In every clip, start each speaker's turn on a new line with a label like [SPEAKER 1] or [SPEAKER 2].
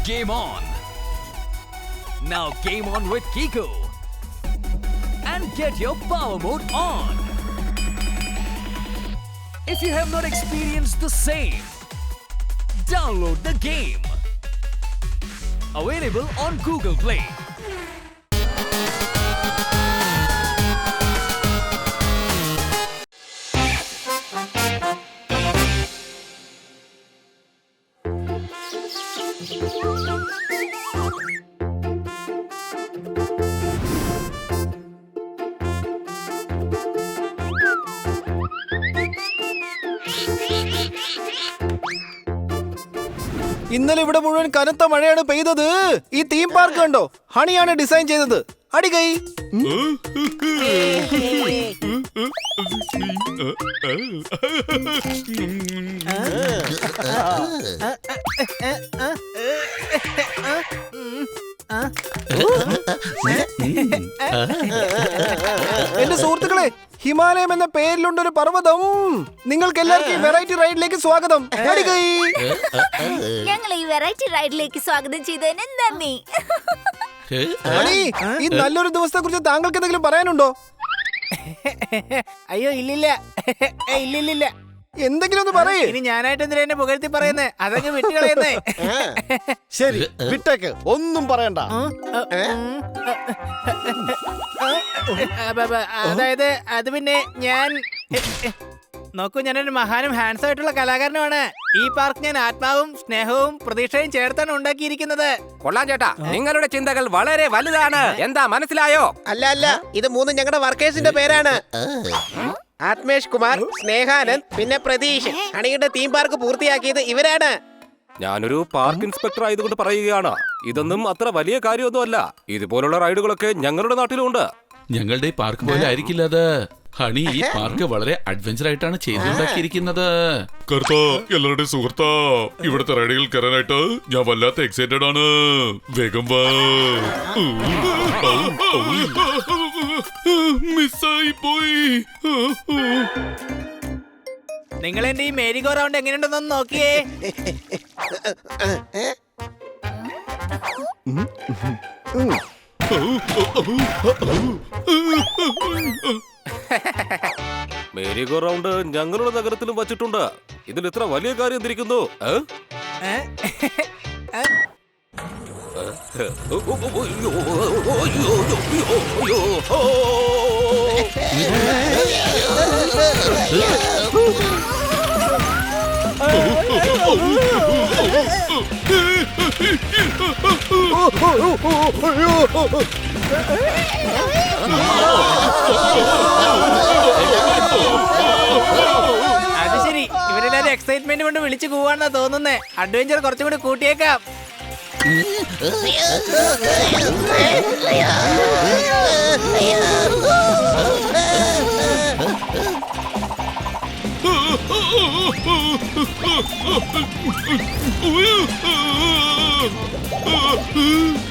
[SPEAKER 1] Game on! Now game on with Kiko and get your power mode on. If you have not experienced the same, download the game. Available on Google Play.
[SPEAKER 2] ഇന്നലെ ഇവിടെ മുഴുവൻ കനത്ത മഴയാണ് പെയ്തത്. ഈ theme park കണ്ടോ? ഹണിയാണ് design ചെയ്തത്. അടി കൈ. എന്റെ സുഹൃത്തുക്കളെ, ഹിമാലയം എന്ന പേരിലുണ്ടൊരു പർവ്വതം. നിങ്ങൾക്ക് എല്ലാവർക്കും വെറൈറ്റി റൈഡിലേക്ക് സ്വാഗതം.
[SPEAKER 3] ഞങ്ങൾ ഈ വെറൈറ്റി റൈഡിലേക്ക് സ്വാഗതം ചെയ്തതിന് നന്ദി.
[SPEAKER 2] ഈ നല്ലൊരു ദിവസത്തെ കുറിച്ച് താങ്കൾക്ക് എന്തെങ്കിലും പറയാനുണ്ടോ?
[SPEAKER 4] അയ്യോ ഇല്ലില്ല ഇല്ലില്ല.
[SPEAKER 2] എന്തെങ്കിലും ഒന്ന് പറയേ.
[SPEAKER 4] ഇനി ഞാനായിട്ട് എന്തിനാ എന്നെ പുകഴ്ത്തി പറയുന്നേ? അതങ്ങ് വിട്ടുകളയുന്നേ.
[SPEAKER 5] ശരി, വിട്ടേക്ക്, ഒന്നും പറയണ്ട.
[SPEAKER 4] അതായത് അത് പിന്നെ ഞാൻ നോക്കൂ, ഞാനൊരു മഹാനും ഹാൻഡ്സം ആയിട്ടുള്ള കലാകാരനുമാണ്. ഈ പാർക്ക് ഞാൻ ആത്മാവും സ്നേഹവും പ്രതീക്ഷയും ചേർത്താണ് ഉണ്ടാക്കിയിരിക്കുന്നത്.
[SPEAKER 6] കൊള്ളാം ചേട്ടാ, നിങ്ങളുടെ ചിന്തകൾ വളരെ വലുതാണ്. എന്താ മനസ്സിലായോ?
[SPEAKER 7] അല്ല, ഇത് മൂന്നും ഞങ്ങളുടെ വർക്കേഴ്സിന്റെ പേരാണ്. ആത്മേഷ് കുമാർ, സ്നേഹാനന്ദ്, പിന്നെ പ്രതീഷ്. ഹണിയുടെ തീം പാർക്ക് പൂർത്തിയാക്കിയത് ഇവരാണ്.
[SPEAKER 6] ഞാനൊരു പാർക്ക് ഇൻസ്പെക്ടർ ആയതുകൊണ്ട് പറയുകയാണ്, ഇതൊന്നും അത്ര വലിയ കാര്യമൊന്നുമല്ല. ഇതുപോലുള്ള റൈഡുകളൊക്കെ ഞങ്ങളുടെ നാട്ടിലുണ്ട്.
[SPEAKER 8] ഞങ്ങളുടെ ഈ പാർക്ക് പോലെ ആയിരിക്കില്ല അത്. ഹണി ഈ പാർക്ക് വളരെ അഡ്വഞ്ചർ ആയിട്ടാണ് ചെയ്തുണ്ടാക്കിയിരിക്കുന്നത്.
[SPEAKER 9] എല്ലാവരുടെയും സുഹൃത്താ, ഇവിടുത്തെ റൈഡുകൾ കയറാനായിട്ട് ഞാൻ വല്ലാത്ത എക്സൈറ്റഡ് ആണ്. വേഗം വാ. മിസ്സായി പോയി.
[SPEAKER 4] നിങ്ങൾ എന്റെ ഈ മേരി ഗോ റൗണ്ട് എങ്ങനെയുണ്ടെന്നൊന്ന് നോക്കിയേ.
[SPEAKER 6] മേരി ഗോ റൗണ്ട് ഞങ്ങളുടെ നഗരത്തിലും വച്ചിട്ടുണ്ട്. ഇതിൽ ഇത്ര വലിയ കാര്യം എന്തിരിക്കുന്നു?
[SPEAKER 4] അത് ശരി, ഇവരെല്ലാരും എക്സൈറ്റ്മെന്റ് കൊണ്ട് വിളിച്ചു പോവാന്നാ തോന്നുന്നേ. അഡ്വഞ്ചർ കുറച്ചും കൂടി കൂട്ടിയേക്കാം.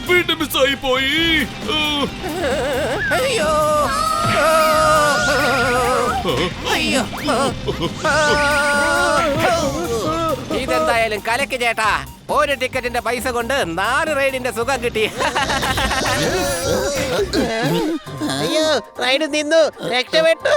[SPEAKER 9] വീണ്ടും മിസ്സായി പോയി.
[SPEAKER 6] അയ്യോ അയ്യോ, ഇതെന്തായാലും കലക്ക് ചേട്ടാ. ഒരു ടിക്കറ്റിന്റെ പൈസ കൊണ്ട് 4 റൈഡിന്റെ സുഖം കിട്ടി.
[SPEAKER 7] അയ്യോ, റൈഡ് നിന്നു, രക്ഷപ്പെട്ടു.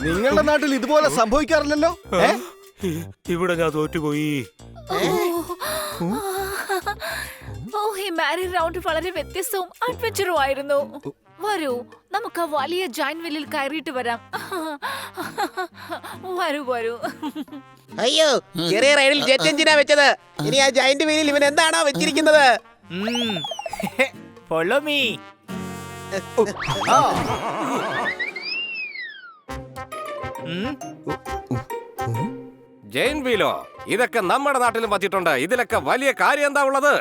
[SPEAKER 5] നിങ്ങളുടെ നാട്ടിൽ ഇതുപോലെ സംഭവിക്കാറില്ലല്ലോ.
[SPEAKER 6] ഇവിടെ ഞാൻ തോറ്റുപോയി.
[SPEAKER 3] ഈ മാരിഡ് റൗണ്ട് വളരെ വ്യത്യസ്തവും അഡ്വഞ്ചറും ആയിരുന്നു. വരൂ, നമുക്ക് ആ വലിയ ജൈന്റ് വീലിൽ കയറിയിട്ട് വരാം. വരൂ.
[SPEAKER 7] അയ്യോ, ചെറിയ റൈഡിൽ ജെറ്റ് എഞ്ചിനാ വെച്ചത്. ഇനി ആ ജയന്റ് വീലിൽ ഇവൻ എന്താണോ വെച്ചിരിക്കുന്നത്?
[SPEAKER 4] Follow me.
[SPEAKER 6] ജെയിൻ വീലോ, ഇതൊക്കെ നമ്മുടെ നാട്ടിലും വച്ചിട്ടുണ്ട്. ഇതിലൊക്കെ വലിയ കാര്യം എന്താ ഉള്ളത്?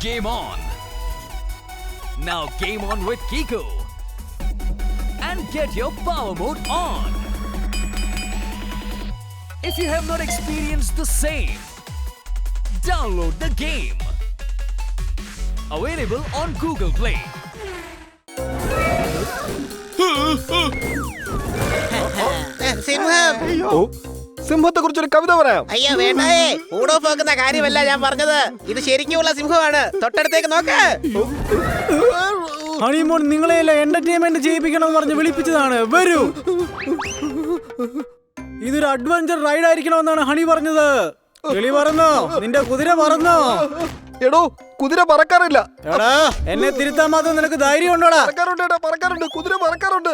[SPEAKER 1] game on. Now game on with Kiko. And get your power mode on. If you have not experienced the same, download the game. Available on Google Play.
[SPEAKER 7] സിംഹം.
[SPEAKER 2] സിംഹത്തെ കുറിച്ചൊരു കവിത പറയാം.
[SPEAKER 7] അയ്യോ വേണ്ടേ, കൂടോ പോക്കുന്ന കാര്യമല്ല ഞാൻ പറഞ്ഞത്. ഇത് ശരിക്കുമുള്ള സിംഹമാണ്. തൊട്ടടുത്തേക്ക് നോക്ക്.
[SPEAKER 4] ഹണിമൂൺ നിങ്ങളെയല്ല എന്റർടൈൻമെന്റ് ചെയ്യിപ്പിക്കണം പറഞ്ഞ് വിളിപ്പിച്ചതാണ്. വരൂ. ഇതൊരു അഡ്വഞ്ചർ റൈഡ് ആയിരിക്കണമെന്നാണ് ഹണി പറഞ്ഞത്. കിളി പറന്നോ, നിന്റെ കുതിര പറന്നോ?
[SPEAKER 2] എടോ, കുതിര പറക്കാറില്ല.
[SPEAKER 4] എടാ, എന്നെ തിരുത്താൻ മാത്രം നിനക്ക് ധൈര്യം ഉണ്ടോടാ?
[SPEAKER 2] പറക്കാറുണ്ട് ഏട്ടാ, പറക്കാറുണ്ട്. കുതിര പറക്കാറുണ്ട്.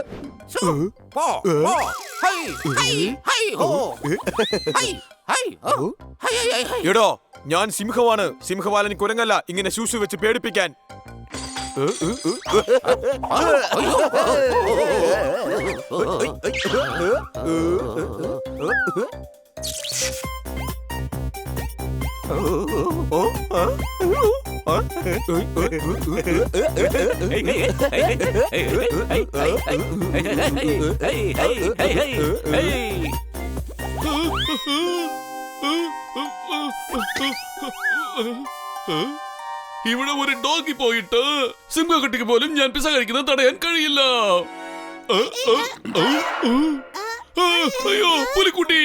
[SPEAKER 10] എടോ, ഞാൻ സിംഹമാണ്. സിംഹവാലൻ കുരങ്ങല്ല ഇങ്ങനെ ശൂശു വെച്ച് പേടിപ്പിക്കാൻ.
[SPEAKER 9] ഇവിടെ ഒരു ഡോഗി പോയിട്ട് സിംഹക്കുട്ടിക്ക് പോലും ഞാൻ പിസ കഴിക്കുന്നത് തടയാൻ കഴിയില്ല. അയ്യോ പുലിക്കുട്ടി.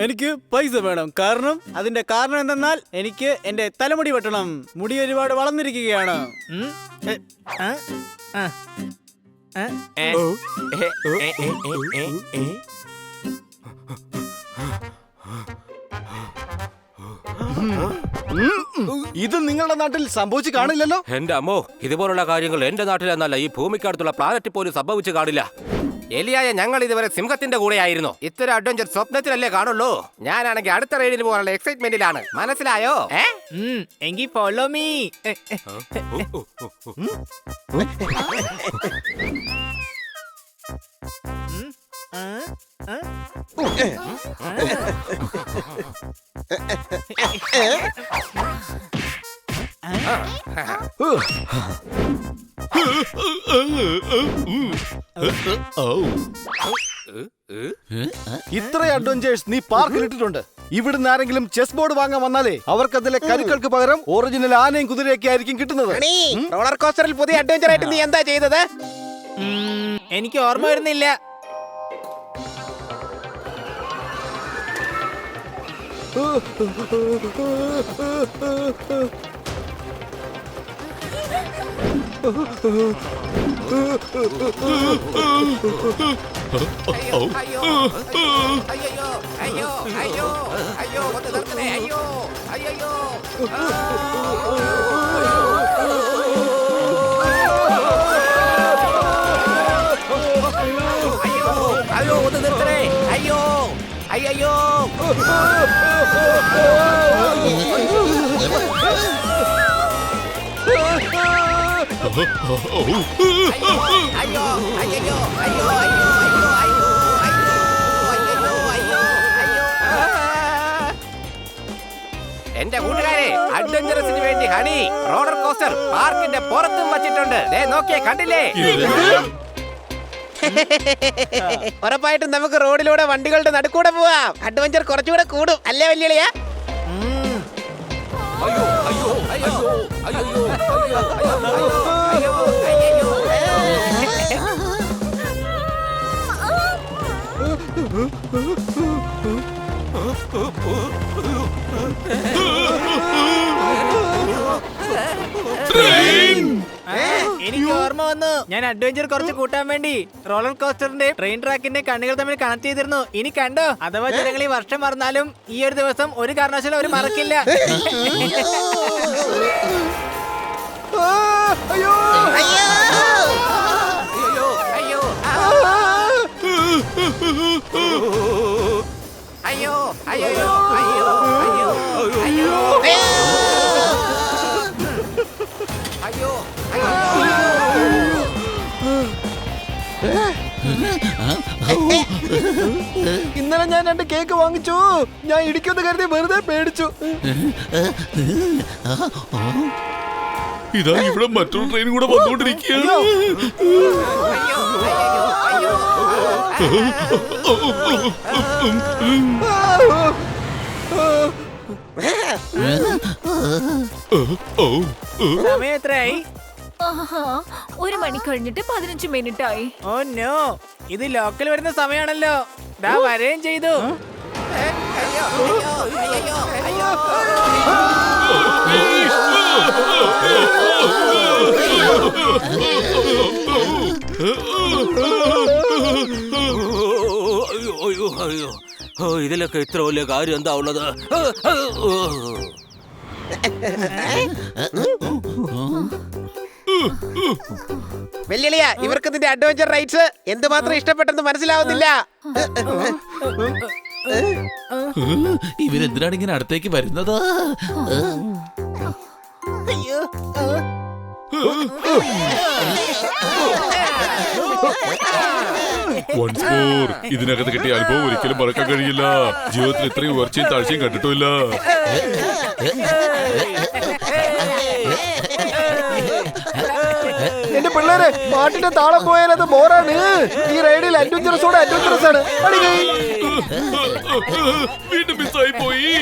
[SPEAKER 4] എനിക്ക് പൈസ വേണം. അതിന്റെ കാരണം എന്തെന്നാൽ എനിക്ക് എന്റെ തലമുടി വെട്ടണം. മുടി ഒരുപാട് വളർന്നിരിക്കുകയാണ്.
[SPEAKER 5] ഇത് നിങ്ങളുടെ നാട്ടിൽ സംഭവിച്ചു കാണില്ലല്ലോ.
[SPEAKER 6] എന്റെ അമ്മോ, ഇതുപോലുള്ള കാര്യങ്ങൾ എന്റെ നാട്ടിലെന്നല്ല ഈ ഭൂമിക്കടുത്തുള്ള പ്ലാനറ്റിൽ പോലും സംഭവിച്ചു കാണില്ല. എലിയായ ഞങ്ങൾ ഇതുവരെ സിംഹത്തിന്റെ കൂടെയായിരുന്നു. ഇത്തരം അഡ്വഞ്ചർ സ്വപ്നത്തിലല്ലേ കാണുള്ളൂ. ഞാനാണെങ്കിൽ അടുത്ത റൈഡിന് പോകാനുള്ള എക്സൈറ്റ്മെന്റിലാണ്. മനസ്സിലായോ?
[SPEAKER 4] എങ്കിൽ ഫോളോ മീ.
[SPEAKER 5] ഇത്ര അഡ്വഞ്ചേഴ്സ് നീ പാർക്കിൽ ഇട്ടിട്ടുണ്ട്. ഇവിടുന്ന് ആരെങ്കിലും ചെസ് ബോർഡ് വാങ്ങാൻ വന്നാലേ അവർക്കതിലെ കരുക്കൾക്ക് പകരം ഒറിജിനൽ ആനയും കുതിരയൊക്കെ ആയിരിക്കും കിട്ടുന്നത്.
[SPEAKER 7] റോളർ കോസ്റ്ററിൽ പുതിയ അഡ്വഞ്ചർ ആയിട്ട് നീ എന്താ ചെയ്തത്?
[SPEAKER 4] എനിക്ക് ഓർമ്മ വരുന്നില്ല.
[SPEAKER 6] എന്റെ കൂട്ടുകാരെ, അഡ്വഞ്ചറസിന് വേണ്ടി ഹണി റോളർ കോസ്റ്റർ പാർക്കിന്റെ പുറത്തും വച്ചിട്ടുണ്ട്. നോക്കിയേ, കണ്ടില്ലേ?
[SPEAKER 7] ഉറപ്പായിട്ടും നമുക്ക് റോഡിലൂടെ വണ്ടികളുടെ നടുക്കൂടെ പോവാം. അഡ്വഞ്ചർ കുറച്ചുകൂടെ കൂടും അല്ലേ വല്യളിയാ?
[SPEAKER 4] എനിക്ക് ഓർമ്മ വന്നു. ഞാൻ അഡ്വഞ്ചർ കുറച്ച് കൂട്ടാൻ വേണ്ടി റോളർ കോസ്റ്ററിന്റെ ട്രെയിൻ ട്രാക്കിന്റെ കണ്ണുകൾ തമ്മിൽ കണക്ട് ചെയ്തിരുന്നു. ഇനി കണ്ടോ? അഥവാ ജനങ്ങൾ ഈ വർഷം മറന്നാലും ഈ ഒരു ദിവസം ഒരു കാരണവശാലും അവർ മറക്കില്ല.
[SPEAKER 7] അയ്യോ
[SPEAKER 6] അയ്യോ അയ്യോ അയ്യോ അയ്യോ അയ്യോ
[SPEAKER 2] ഇന്നലെ ഞാൻ 2 കേക്ക് വാങ്ങിച്ചു. ഞാൻ ഇടിക്കുമെന്ന് കരുതി വെറുതെ പേടിച്ചു.
[SPEAKER 9] ഇതാ ഇവിടെ മറ്റൊരു ട്രെയിൻ കൂടെ വന്നുകൊണ്ടിരിക്കുകയാണ്.
[SPEAKER 4] സമയം എത്രയായി?
[SPEAKER 3] ആഹാ, 1 മണി കഴിഞ്ഞിട്ട് 15 മിനിറ്റ് ആയി.
[SPEAKER 4] ഓ നോ, ഇത് ലോക്കൽ വരുന്ന സമയമാണല്ലോ. ദാ വരെയും ചെയ്തു.
[SPEAKER 6] അയ്യോ അയ്യോ ഇതിലൊക്കെ ഇത്ര വലിയ കാര്യം എന്താ ഉള്ളത്?
[SPEAKER 7] വെല്ലുവിളിയ ഇവർക്ക് നിന്റെ അഡ്വഞ്ചർ റൈഡ്സ് എന്തുമാത്രം ഇഷ്ടപ്പെട്ടെന്ന് മനസ്സിലാവുന്നില്ല.
[SPEAKER 8] ഇവരെന്തിനാണ് ഇങ്ങനെ അടുത്തേക്ക് വരുന്നത്?
[SPEAKER 9] വൺസ് മോർ, ഇതിനകത്ത് കിട്ടിയ അനുഭവം ഒരിക്കലും മറക്കാൻ കഴിയില്ല. ജീവിതത്തിൽ ഇത്രയും ഉയർച്ചയും താഴ്ചയും കണ്ടിട്ടില്ല.
[SPEAKER 2] എന്റെ പിള്ളേരെ, പാട്ടിന്റെ താളം പോയാൽ അത് ബോറാണ്. ഈ റൈഡിൽ അഡ്വഞ്ചറസോടെ അഡ്വഞ്ചറസ് ആണ്.
[SPEAKER 9] വീണ്ടും മിസ്സായി പോയി.